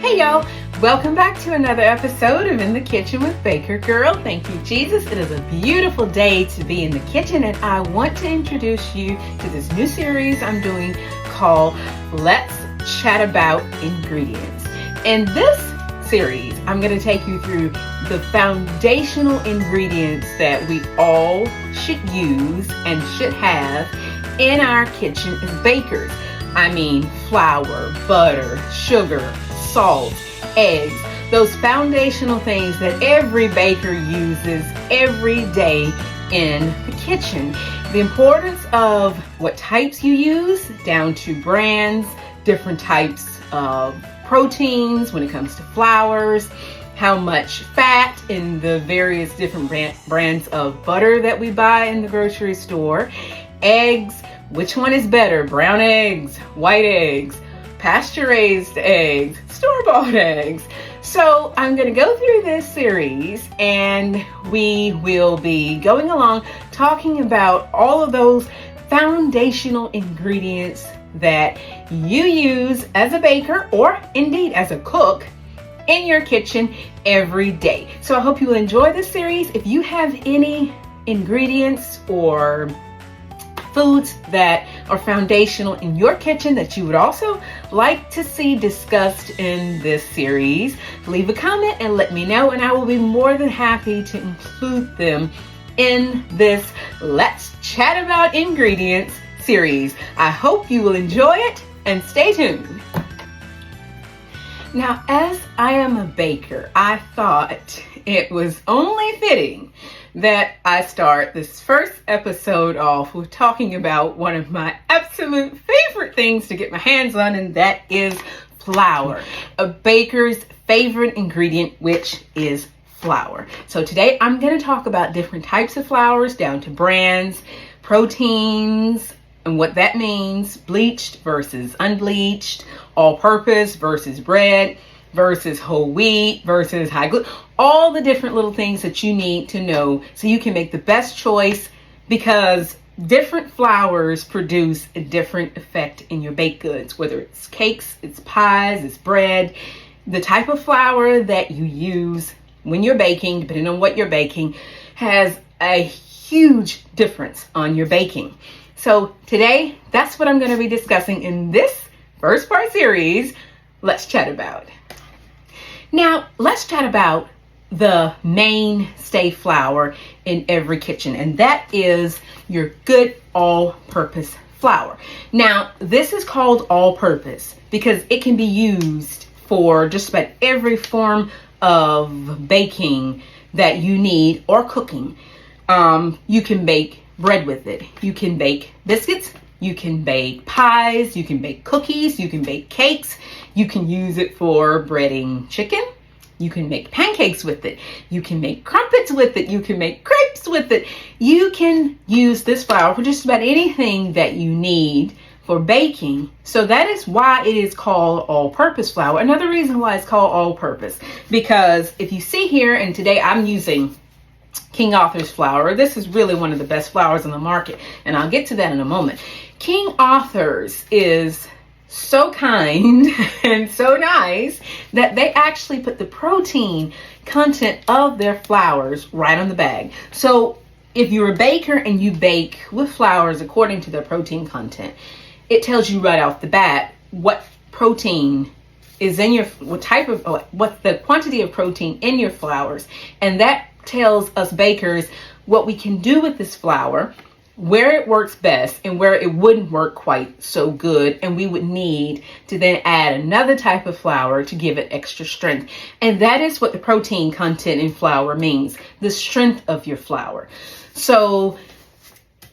Hey y'all, welcome back to another episode of In the Kitchen with Baker Girl. Thank you, Jesus. It is a beautiful day to be in the kitchen, and I want to introduce you to this new series I'm doing called Let's Chat About Ingredients. In this series, I'm going to take you through the foundational ingredients that we all should use and should have in our kitchen as bakers. I mean, flour, butter, sugar, salt, eggs, those foundational things that every baker uses every day in the kitchen. The importance of what types you use, down to brands, different types of proteins when it comes to flours, how much fat in the various different brands of butter that we buy in the grocery store, eggs, which one is better, brown eggs, white eggs, pasture-raised eggs, store-bought eggs. So I'm going to go through this series and we will be going along talking about all of those foundational ingredients that you use as a baker or indeed as a cook in your kitchen every day. So I hope you will enjoy this series. If you have any ingredients or foods that are foundational in your kitchen that you would also like to see discussed in this series, leave a comment and let me know, and I will be more than happy to include them in this Let's Chat About Ingredients series. I hope you will enjoy it and stay tuned. Now, as I am a baker, I thought it was only fitting that I start this first episode off with talking about one of my absolute favorite things to get my hands on, and that is flour. A baker's favorite ingredient, which is flour. So today I'm going to talk about different types of flours down to brands, proteins, and what that means, bleached versus unbleached, all-purpose versus bread, versus whole wheat versus high gluten, all the different little things that you need to know so you can make the best choice, because different flours produce a different effect in your baked goods, whether it's cakes, it's pies, it's bread. The type of flour that you use when you're baking, depending on what you're baking, has a huge difference on your baking. So today, that's what I'm going to be discussing in this first part series, Let's Chat About. Now, let's chat about the mainstay flour in every kitchen, and that is your good all-purpose flour. Now, this is called all-purpose because it can be used for just about every form of baking that you need or cooking. You can bake bread with it. You can bake biscuits. You can bake pies, you can bake cookies, you can bake cakes, you can use it for breading chicken, you can make pancakes with it, you can make crumpets with it, you can make crepes with it. You can use this flour for just about anything that you need for baking. So that is why it is called all-purpose flour. Another reason why it's called all-purpose, because if you see here, and today I'm using King Arthur's flour. This is really one of the best flours on the market, and I'll get to that in a moment. King Arthur's is so kind and so nice that they actually put the protein content of their flours right on the bag. So if you're a baker and you bake with flours according to their protein content, it tells you right off the bat what protein is in your, what the quantity of protein in your flours, and that tells us bakers what we can do with this flour, where it works best and where it wouldn't work quite so good, and we would need to then add another type of flour to give it extra strength. And that is what the protein content in flour means, the strength of your flour. So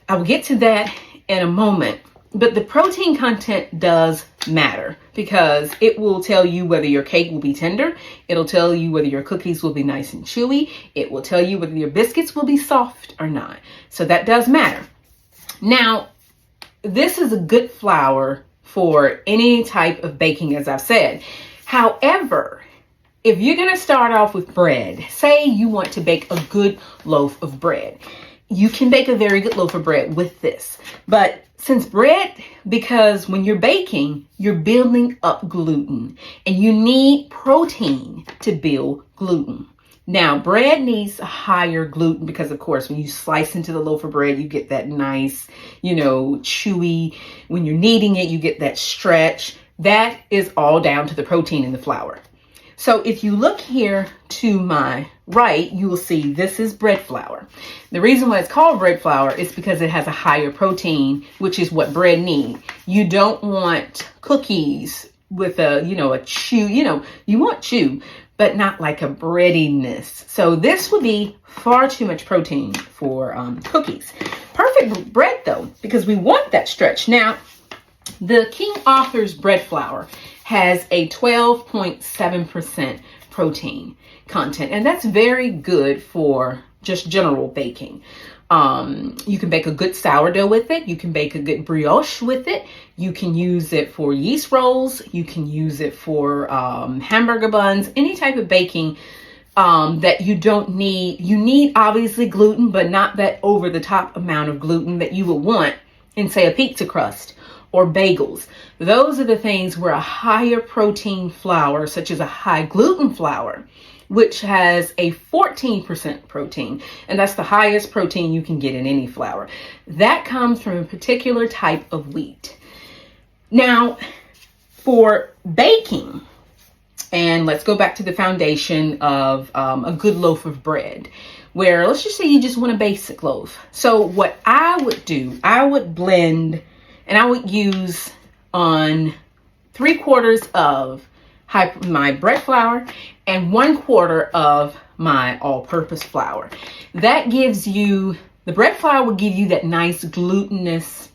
I will get to that in a moment, but the protein content does matter because it will tell you whether your cake will be tender. It'll tell you whether your cookies will be nice and chewy. It will tell you whether your biscuits will be soft or not. So that does matter. Now, this is a good flour for any type of baking, as I've said. However, if you're going to start off with bread, say you want to bake a good loaf of bread, you can bake a very good loaf of bread with this. But because when you're baking, you're building up gluten, and you need protein to build gluten. Now, bread needs a higher gluten because, of course, when you slice into the loaf of bread, you get that nice, chewy. When you're kneading it, you get that stretch. That is all down to the protein in the flour. So if you look here to my right, you will see this is bread flour. The reason why it's called bread flour is because it has a higher protein, which is what bread needs. You don't want cookies with a chew, you want chew, but not like a breadiness. So this would be far too much protein for cookies. Perfect bread though, because we want that stretch. Now, the King Arthur's bread flour has a 12.7% protein content, and that's very good for just general baking. You can bake a good sourdough with it. You can bake a good brioche with it. You can use it for yeast rolls. You can use it for hamburger buns, any type of baking that you don't need. You need obviously gluten, but not that over the top amount of gluten that you would want in, say, a pizza crust or bagels. Those are the things where a higher protein flour, such as a high gluten flour, which has a 14% protein, and that's the highest protein you can get in any flour. That comes from a particular type of wheat. Now, for baking, and let's go back to the foundation of a good loaf of bread, where let's just say you just want a basic loaf. So what I would do, I would blend, and I would use on 3/4 of my bread flour and 1/4 of my all-purpose flour. That gives you, the bread flour will give you that nice glutinous,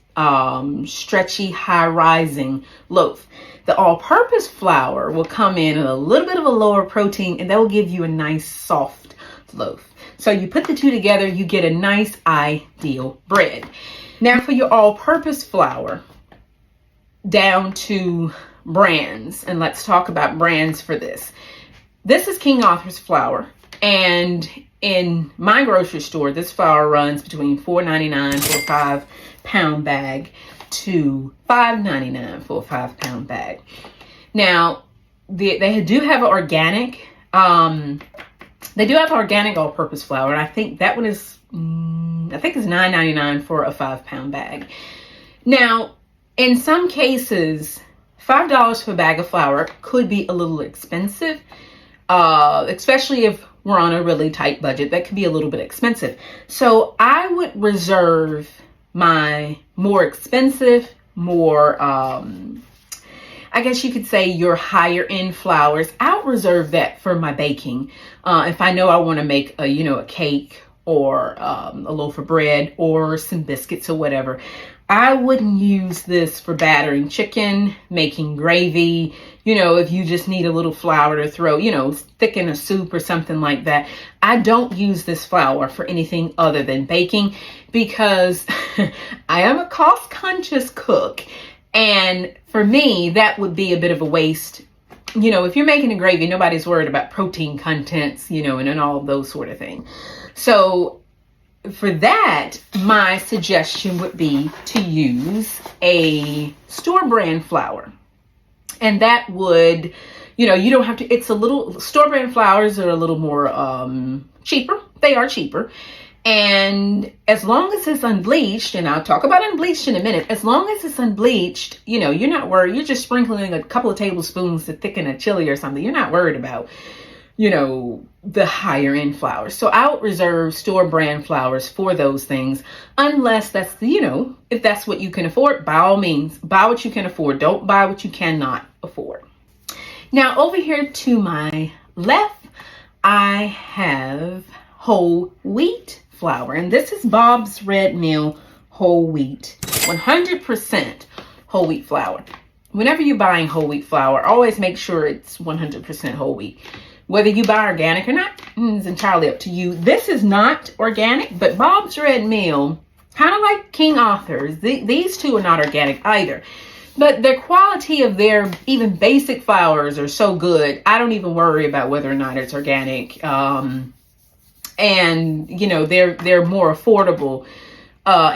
stretchy, high-rising loaf. The all-purpose flour will come in at a little bit of a lower protein, and that will give you a nice soft loaf. So you put the two together, you get a nice ideal bread. Now for your all-purpose flour, down to brands, and let's talk about brands for this. This is King Arthur's flour, and in my grocery store, this flour runs between $4.99 for a 5-pound bag to $5.99 for a 5-pound bag. Now, they do have organic. They do have organic all-purpose flour, and I think that one is, I think it's $9.99 for a 5-pound bag. Now, in some cases, $5 for a bag of flour could be a little expensive, especially if we're on a really tight budget. That could be a little bit expensive. So I would reserve my more expensive, more, I guess you could say your higher end flours. I'll reserve that for my baking. If I know I want to make a cake or a loaf of bread or some biscuits or whatever, I wouldn't use this for battering chicken, making gravy, if you just need a little flour to throw, thicken a soup or something like that. I don't use this flour for anything other than baking because I am a cost conscious cook. And for me, that would be a bit of a waste. If you're making a gravy, nobody's worried about protein contents, and all of those sort of things. So for that, my suggestion would be to use a store brand flour. And that would, you don't have to, it's a little, store brand flours are a little more cheaper. They are cheaper. And as long as it's unbleached, and I'll talk about unbleached in a minute, as long as it's unbleached, you're not worried. You're just sprinkling a couple of tablespoons to thicken a chili or something. You're not worried about, the higher end flours. So I would reserve store brand flours for those things, unless that's if that's what you can afford. By all means, buy what you can afford. Don't buy what you cannot afford. Now over here to my left, I have whole wheat flour, and this is Bob's Red Mill whole wheat, 100% whole wheat flour. Whenever you're buying whole wheat flour, always make sure it's 100% whole wheat. Whether you buy organic or not is entirely up to you. This is not organic, but Bob's Red Mill, kind of like King Arthur's, these two are not organic either. But the quality of their even basic flours are so good, I don't even worry about whether or not it's organic. And they're more affordable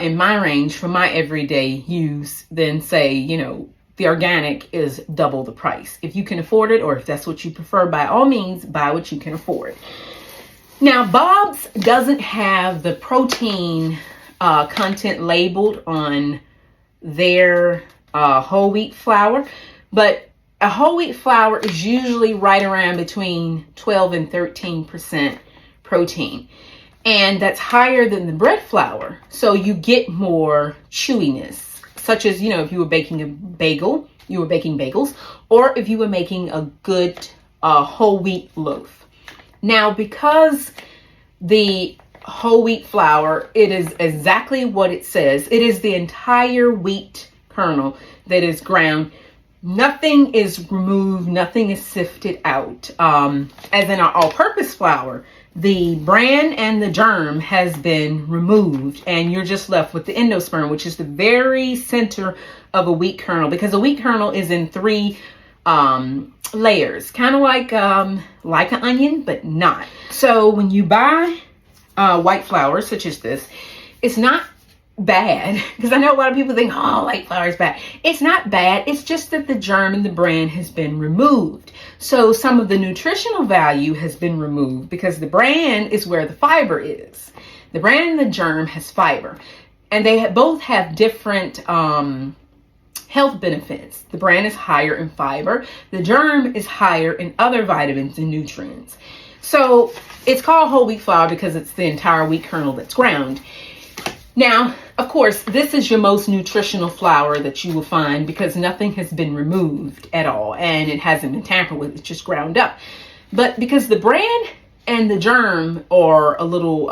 in my range for my everyday use than say, the organic is double the price. If you can afford it, or if that's what you prefer, by all means, buy what you can afford. Now, Bob's doesn't have the protein content labeled on their whole wheat flour, but a whole wheat flour is usually right around between 12 and 13% protein. And that's higher than the bread flour. So you get more chewiness, such as, if you were baking a bagel, you were baking bagels, or if you were making a good whole wheat loaf. Now, because the whole wheat flour, it is exactly what it says. It is the entire wheat kernel that is ground. Nothing is removed, nothing is sifted out. As in our all-purpose flour, the bran and the germ has been removed, and you're just left with the endosperm, which is the very center of a wheat kernel, because a wheat kernel is in 3 layers, kind of like an onion, but not. So when you buy white flour such as this, it's not bad, because I know a lot of people think, oh, white flour is bad. It's not bad. It's just that the germ and the bran has been removed. So some of the nutritional value has been removed, because the bran is where the fiber is. The bran and the germ has fiber, and they both have different health benefits. The bran is higher in fiber. The germ is higher in other vitamins and nutrients. So it's called whole wheat flour because it's the entire wheat kernel that's ground. Now, of course, this is your most nutritional flour that you will find, because nothing has been removed at all and it hasn't been tampered with. It's just ground up. But because the bran and the germ are a little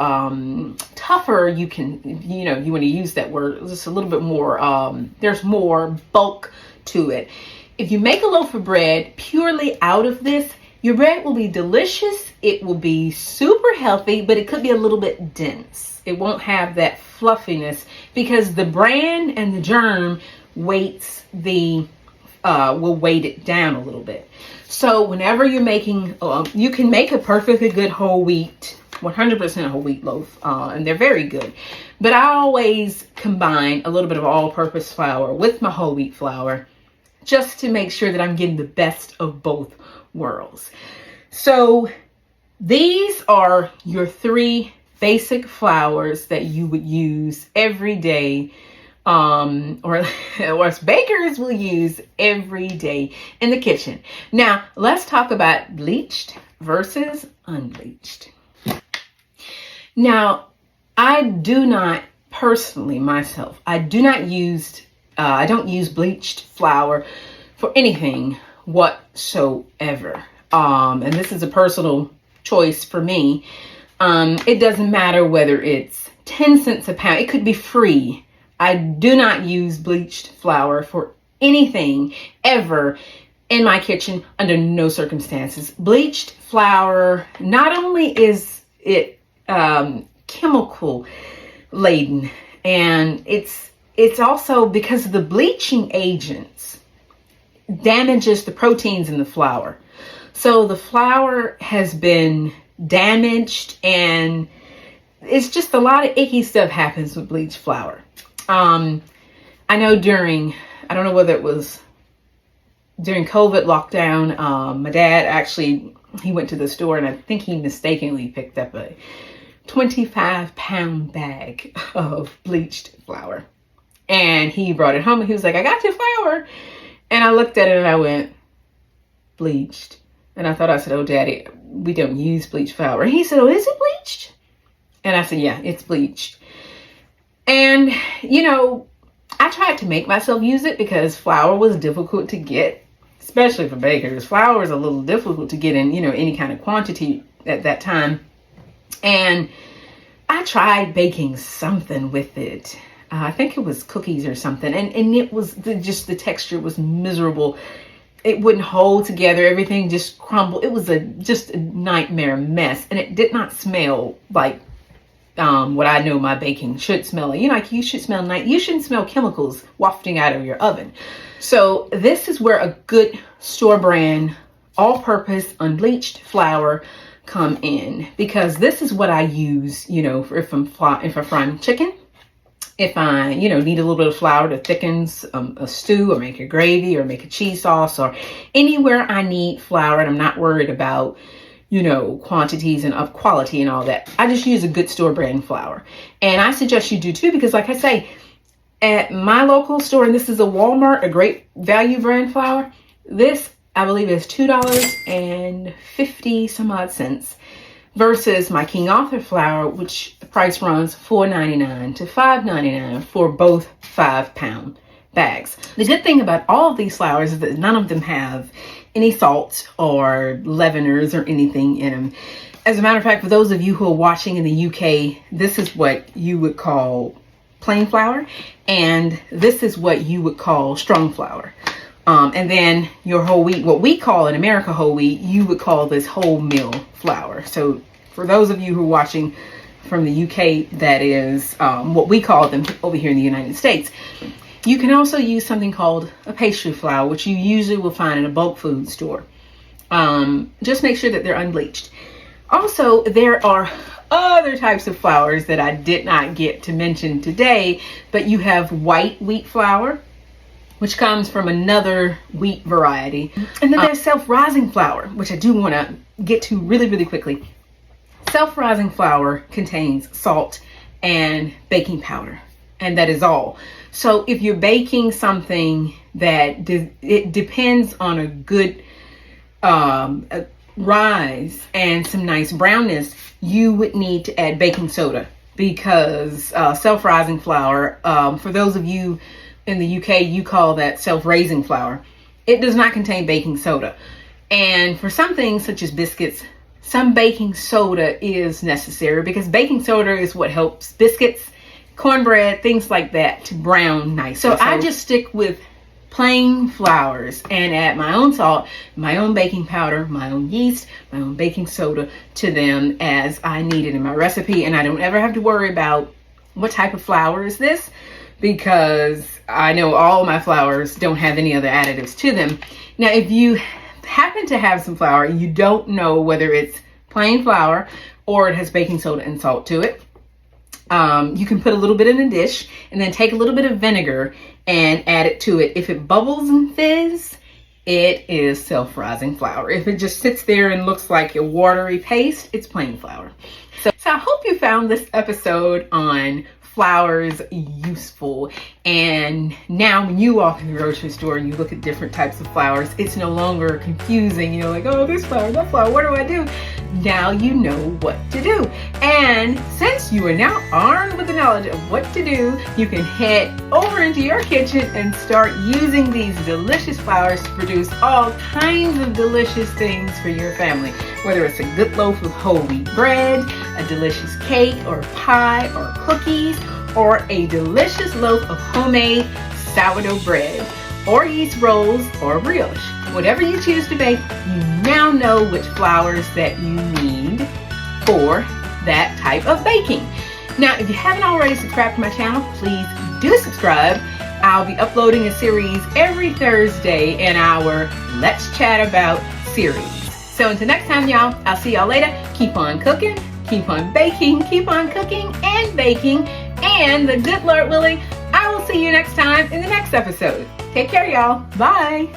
tougher, you can, you want to use that word, just a little bit more, there's more bulk to it. If you make a loaf of bread purely out of this, your bread will be delicious. It will be super healthy, but it could be a little bit dense. It won't have that fluffiness, because the bran and the germ weights will weight it down a little bit. So whenever you're making, you can make a perfectly good whole wheat, 100% whole wheat loaf, and they're very good. But I always combine a little bit of all-purpose flour with my whole wheat flour, just to make sure that I'm getting the best of both worlds. So these are your 3 basic flours that you would use every day, or as bakers will use every day in the kitchen. Now, let's talk about bleached versus unbleached. Now, I do not personally myself, I don't use bleached flour for anything whatsoever. And this is a personal choice for me. It doesn't matter whether it's 10 cents a pound. It could be free. I do not use bleached flour for anything ever in my kitchen, under no circumstances. Bleached flour, not only is it chemical laden, and it's also, because of the bleaching agents, damages the proteins in the flour. So the flour has been damaged, and it's just a lot of icky stuff happens with bleached flour. I know I don't know whether it was during COVID lockdown, my dad actually, he went to the store, and I think he mistakenly picked up a 25-pound bag of bleached flour, and he brought it home, and he was like, I got your flour. And I looked at it and I went, bleached? And I thought, I said, oh, Daddy, we don't use bleached flour. And he said, oh, is it bleached? And I said, yeah, it's bleached. And, I tried to make myself use it, because flour was difficult to get, especially for bakers. Flour is a little difficult to get in, any kind of quantity at that time. And I tried baking something with it. I think it was cookies or something. And it was just the texture was miserable. It wouldn't hold together. Everything just crumbled. It was just a nightmare mess. And it did not smell like what I know my baking should smell like. Like you should smell nice. You shouldn't smell chemicals wafting out of your oven. So this is where a good store brand, all-purpose, unbleached flour come in, because this is what I use, you know, if I'm frying chicken. If I, you know, need a little bit of flour to thicken a stew or make a gravy or make a cheese sauce, or anywhere I need flour and I'm not worried about, you know, quantities and of quality and all that, I just use a good store brand flour. And I suggest you do too, because like I say, at my local store, and this is a Walmart, a great value brand flour, this I believe is $2.50 some odd cents, versus my King Arthur flour, which the price runs $4.99 to $5.99 for both 5-pound bags. The good thing about all of these flours is that none of them have any salt or leaveners or anything in them. As a matter of fact, for those of you who are watching in the UK, this is what you would call plain flour, and this is what you would call strong flour. And then your whole wheat, what we call in America whole wheat, you would call this wholemeal flour. So for those of you who are watching from the UK, that is what we call them over here in the United States. You can also use something called a pastry flour, which you usually will find in a bulk food store. Just make sure that they're unbleached. Also, there are other types of flours that I did not get to mention today, but you have white wheat flour, which comes from another wheat variety. And then there's self-rising flour, which I do want to get to really, really quickly. Self-rising flour contains salt and baking powder, and that is all. So if you're baking something that it depends on a good rise and some nice brownness, you would need to add baking soda, because self-rising flour, for those of you in the UK, you call that self-raising flour. It does not contain baking soda. And for some things such as biscuits, some baking soda is necessary, because baking soda is what helps biscuits, cornbread, things like that to brown nice. So I just stick with plain flours and add my own salt, my own baking powder, my own yeast, my own baking soda to them as I need it in my recipe. And I don't ever have to worry about what type of flour is this, because I know all my flours don't have any other additives to them. Now, if you happen to have some flour and you don't know whether it's plain flour or it has baking soda and salt to it, you can put a little bit in a dish and then take a little bit of vinegar and add it to it. If it bubbles and fizz, it is self-rising flour. If it just sits there and looks like a watery paste, it's plain flour. So I hope you found this episode on flours useful. And now when you walk in the grocery store and you look at different types of flours, it's no longer confusing. You know, like, oh, this flour, that flour, what do I do? Now you know what to do. And since you are now armed with the knowledge of what to do, you can head over into your kitchen and start using these delicious flours to produce all kinds of delicious things for your family. Whether it's a good loaf of whole wheat bread, a delicious cake or pie or cookies, or a delicious loaf of homemade sourdough bread, or yeast rolls, or brioche. Whatever you choose to bake, you now know which flours that you need for that type of baking. Now, if you haven't already subscribed to my channel, please do subscribe. I'll be uploading a series every Thursday in our Let's Chat About series. So until next time, y'all, I'll see y'all later. Keep on cooking, keep on baking, keep on cooking and baking, and the good Lord willing, I will see you next time in the next episode. Take care, y'all. Bye.